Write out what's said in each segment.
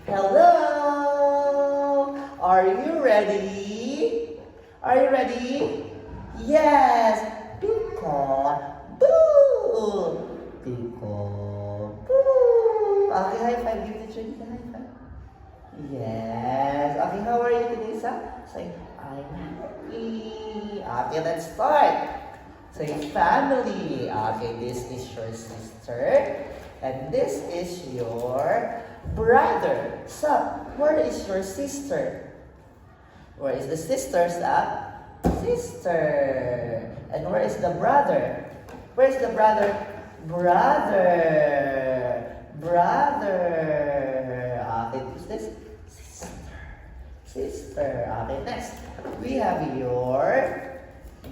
Hello! Are you ready? Are you ready? Yes! Peacock! Boo! Peacock! Boo! Okay, high five. Give the tree a high five. Yes. Okay, how are you today, Sa? Say, I'm happy. Okay, let's start. Say, family. Okay, this is your sister. And this is your brother. So, where is your sister? Where is the sister, Sa? Sister. And where is the brother? Where is the brother? Brother. Brother. Okay, who's this? Sister. Sister. Okay, next. We have your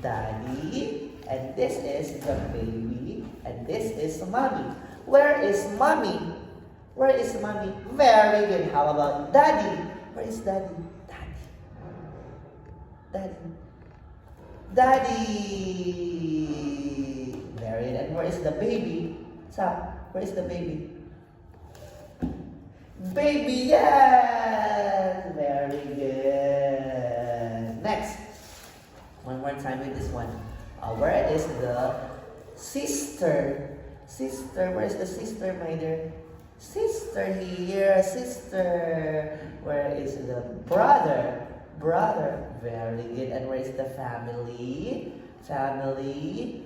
daddy. And this is the baby. And this is mommy. Where is mommy? Where is mommy? Very good. How about daddy? Where is daddy? Daddy. Daddy. Daddy. Very good. And where is the baby? Sa, where is the baby? Baby, yes! Very good. Next. One more time with this one. Where is the sister? Sister, where is the sister, my dear? Sister here, sister. Where is the brother? Brother. Very good. And where is the family? Family.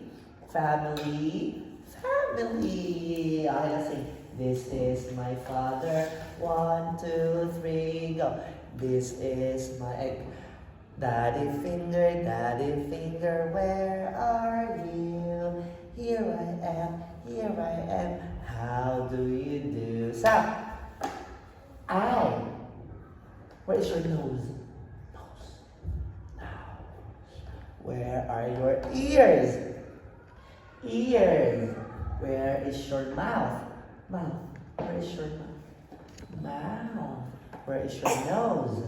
Family. Family. Okay, let's sing. This is my father. 1, 2, 3, go. This is my daddy finger, where are you? Here I am. How do you do? Sa, eye. Where is your nose? Nose. Where are your ears? Ears. Where is your mouth? Mouth. Where is your mouth? Mouth. Where is your nose?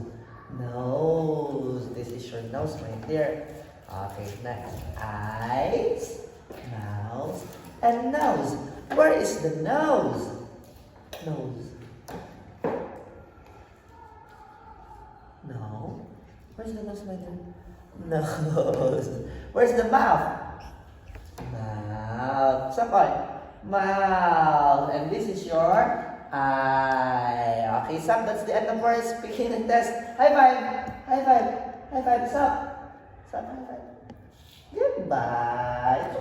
Nose. This is your nose right there. Okay, next. Eyes, mouth, and nose. Where is the nose? Nose. No. Where's the nose, my dear? Nose. Where's the mouth? Mouth. Sakot. Mouth. And this is your eye. Okay, Sam, that's the end of our speaking and test. High five. High five. High five. Sam. Sam, high five. Goodbye.